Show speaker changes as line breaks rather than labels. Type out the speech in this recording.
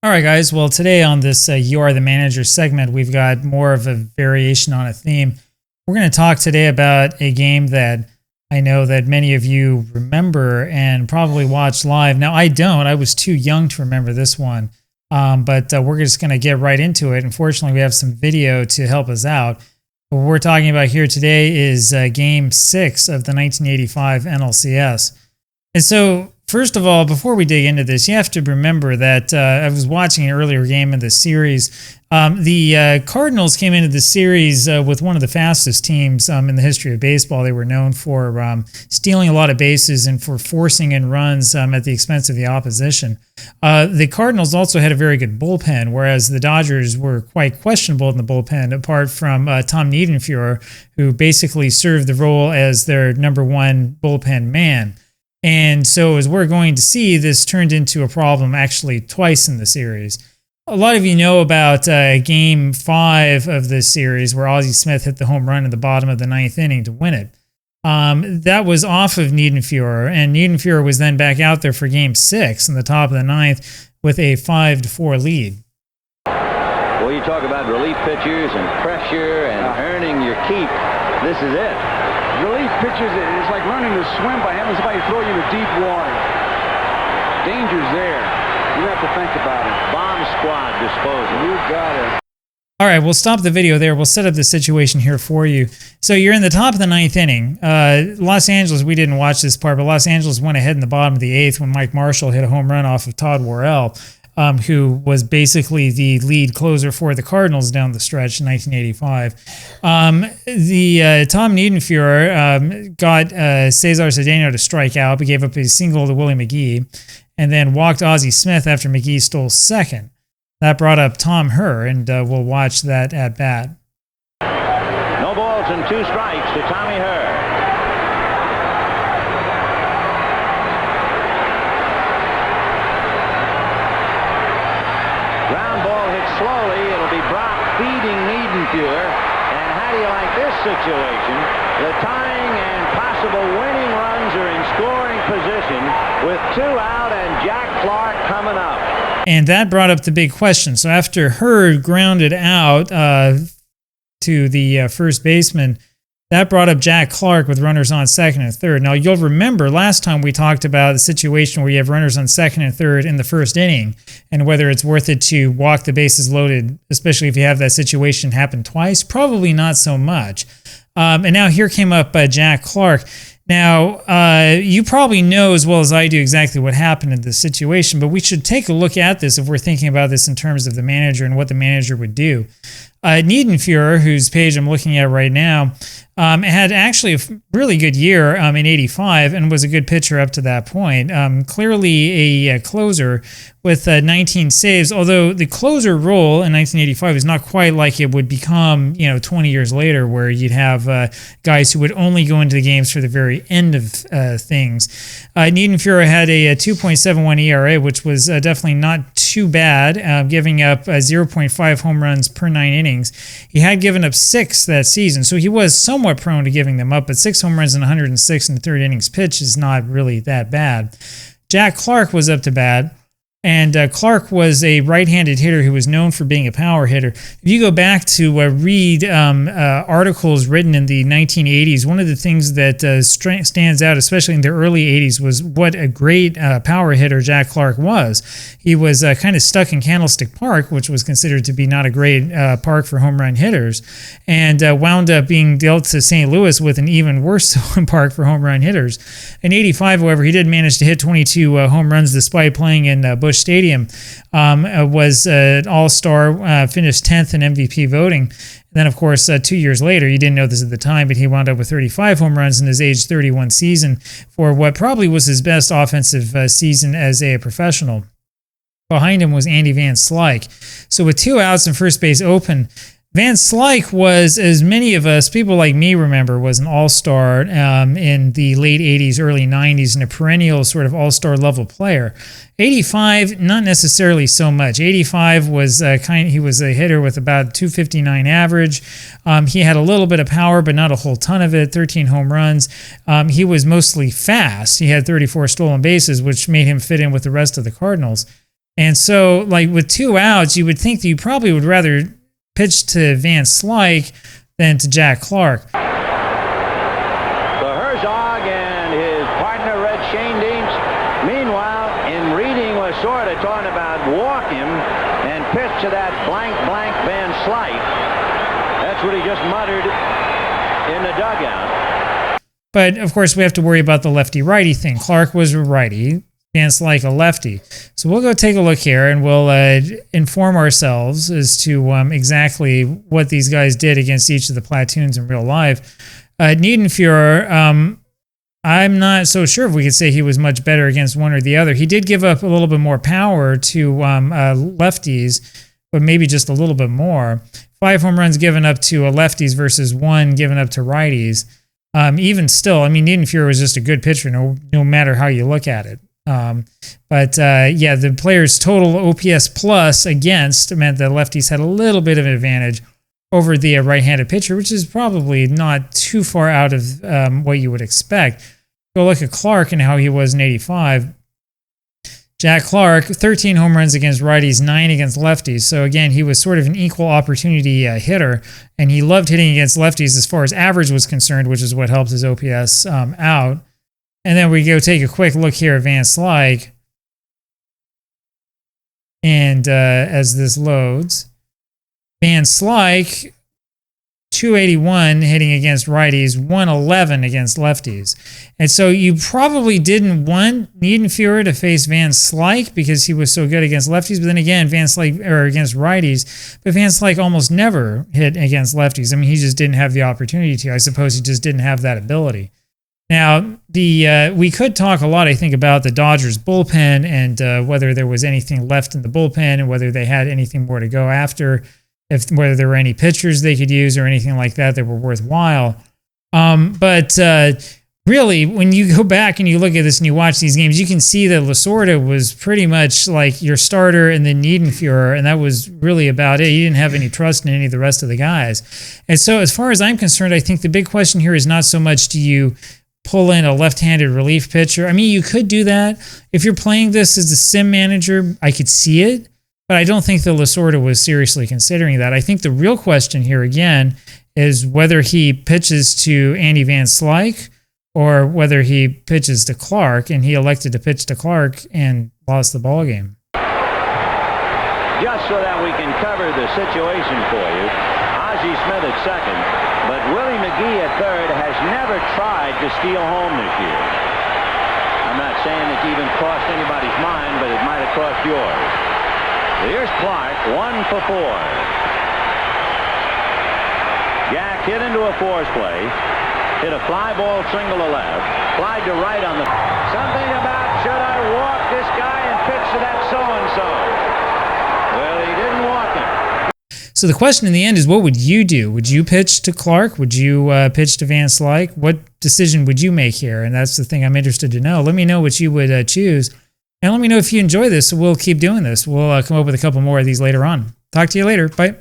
All right, guys. Well, today on this You Are the Manager segment, we've got more of a variation on a theme. We're going to talk today about a game that I know that many of you remember and probably watched live. Now, I don't. I was too young to remember this one, but we're just going to get right into it. Unfortunately, we have some video to help us out. What we're talking about here today is Game 6 of the 1985 NLCS. And so, first of all, before we dig into this, you have to remember that I was watching an earlier game in the series. The Cardinals came into the series with one of the fastest teams in the history of baseball. They were known for stealing a lot of bases and for forcing in runs at the expense of the opposition. The Cardinals also had a very good bullpen, whereas the Dodgers were quite questionable in the bullpen, apart from Tom Niedenfuer, who basically served the role as their #1 bullpen man. And so, as we're going to see, this turned into a problem actually twice in the series. A lot of you know about Game 5 of this series, where Ozzie Smith hit the home run in the bottom of the 9th inning to win it. That was off of Niedenfuer, and Niedenfuer was then back out there for Game 6 in the top of the 9th with a 5-4 lead.
Well, you talk about relief pitchers and pressure and earning your keep. This is it.
Relief pitchers, it's like learning to swim by having somebody throw you into deep water. Danger's there. You have to think about it.
Bomb squad disposal.
You got it.
All right, we'll stop the video there. We'll set up the situation here for you. So you're in the top of the 9th inning. Los Angeles, we didn't watch this part, but Los Angeles went ahead in the bottom of the 8th when Mike Marshall hit a home run off of Todd Worrell, who was basically the lead closer for the Cardinals down the stretch in 1985. Tom Niedenfuer got Cesar Cedeno to strike out, but gave up a single to Willie McGee, and then walked Ozzie Smith after McGee stole second. That brought up Tom Herr, and we'll watch that at bat.
No balls and 2 strikes to Tommy Herr. Slowly, it'll be Brock feeding Niedenfuer. And how do you like this situation? The tying and possible winning runs are in scoring position with 2 out and Jack Clark coming up.
And that brought up the big question. So after Herr grounded out to the first baseman, that brought up Jack Clark with runners on second and third. Now, you'll remember last time we talked about the situation where you have runners on second and third in the first inning and whether it's worth it to walk the bases loaded, especially if you have that situation happen twice. Probably not so much. And now here came up Jack Clark. Now, you probably know as well as I do exactly what happened in this situation, but we should take a look at this if we're thinking about this in terms of the manager and what the manager would do. Niedenfuer, whose page I'm looking at right now, had actually a really good year in 85 and was a good pitcher up to that point. Clearly a closer with 19 saves, although the closer role in 1985 is not quite like it would become 20 years later, where you'd have guys who would only go into the games for the very end of things. Niedenfuer had a 2.71 ERA, which was definitely not too bad, giving up 0.5 home runs per 9 innings. He had given up 6 that season, so he was somewhat prone to giving them up, but 6 home runs in 106 in the third innings pitch is not really that bad. Jack Clark was up to bat, and Clark was a right-handed hitter who was known for being a power hitter. If you go back to read articles written in the 1980s, one of the things that stands out, especially in the early 80s, was what a great power hitter Jack Clark was. He was kind of stuck in Candlestick Park, which was considered to be not a great park for home run hitters, and wound up being dealt to St. Louis with an even worse park for home run hitters. In 85, however, he did manage to hit 22 home runs despite playing in Busch Stadium, was an all-star, finished 10th in MVP voting. And then, of course, 2 years later, you didn't know this at the time, but he wound up with 35 home runs in his age 31 season for what probably was his best offensive season as a professional. Behind him was Andy Van Slyke. So with 2 outs and first base open, Van Slyke was, as many of us, people like me remember, was an all-star in the late 80s, early 90s, and a perennial sort of all-star level player. 85, not necessarily so much. 85 was he was a hitter with about 259 average. He had a little bit of power, but not a whole ton of it, 13 home runs. He was mostly fast. He had 34 stolen bases, which made him fit in with the rest of the Cardinals. And so, like with 2 outs, you would think that you probably would rather pitch to Van Slyke than to Jack Clark.
So Herzog and his partner, Red Shane Deans, meanwhile, in reading, was sort of talking about walk him and pitch to that blank Van Slyke. That's what he just muttered in the dugout.
But, of course, we have to worry about the lefty-righty thing. Clark was a righty, Van Slyke a lefty. So we'll go take a look here, and we'll inform ourselves as to exactly what these guys did against each of the platoons in real life. Niedenfuhrer, I'm not so sure if we could say he was much better against one or the other. He did give up a little bit more power to lefties, but maybe just a little bit more. 5 home runs given up to lefties versus 1 given up to righties. Even still, I mean, Niedenfuhrer was just a good pitcher, no matter how you look at it. Yeah, the players' total OPS plus against meant that lefties had a little bit of an advantage over the right-handed pitcher, which is probably not too far out of what you would expect. Go look at Clark and how he was in 85. Jack Clark, 13 home runs against righties, 9 against lefties. So again, he was sort of an equal opportunity hitter, and he loved hitting against lefties as far as average was concerned, which is what helped his OPS out. And then we go take a quick look here at Van Slyke. And as this loads, Van Slyke, 281 hitting against righties, 111 against lefties. And so you probably didn't want Niedenfuhrer to face Van Slyke because he was so good against lefties. But then again, Van Slyke, or against righties, but Van Slyke almost never hit against lefties. I mean, he just didn't have the opportunity to. I suppose he just didn't have that ability. Now, we could talk a lot, I think, about the Dodgers bullpen and whether there was anything left in the bullpen and whether they had anything more to go after, whether there were any pitchers they could use or anything like that were worthwhile. But really, when you go back and you look at this and you watch these games, you can see that Lasorda was pretty much like your starter and then Niedenfuhrer, and that was really about it. You didn't have any trust in any of the rest of the guys. And so as far as I'm concerned, I think the big question here is not so much do you pull in a left-handed relief pitcher. I mean, you could do that. If you're playing this as a sim manager, I could see it, but I don't think that Lasorda was seriously considering that. I think the real question here, again, is whether he pitches to Andy Van Slyke or whether he pitches to Clark, and he elected to pitch to Clark and lost the ball game.
Just so that we can cover the situation for you, Ozzie Smith at second, but Willie McGee at third has never tried to steal home this year. I'm not saying it even crossed anybody's mind, but it might have crossed yours. Here's Clark, 1 for 4. Jack hit into a force play, hit a fly ball single to left, flied to right on the... Something about, should I walk this guy and pitch to that so-and-so? Well, he didn't walk him.
So the question in the end is, what would you do? Would you pitch to Clark? Would you pitch to Van Slyke? What decision would you make here? And that's the thing I'm interested to know. Let me know what you would choose. And let me know if you enjoy this. So we'll keep doing this. We'll come up with a couple more of these later on. Talk to you later. Bye.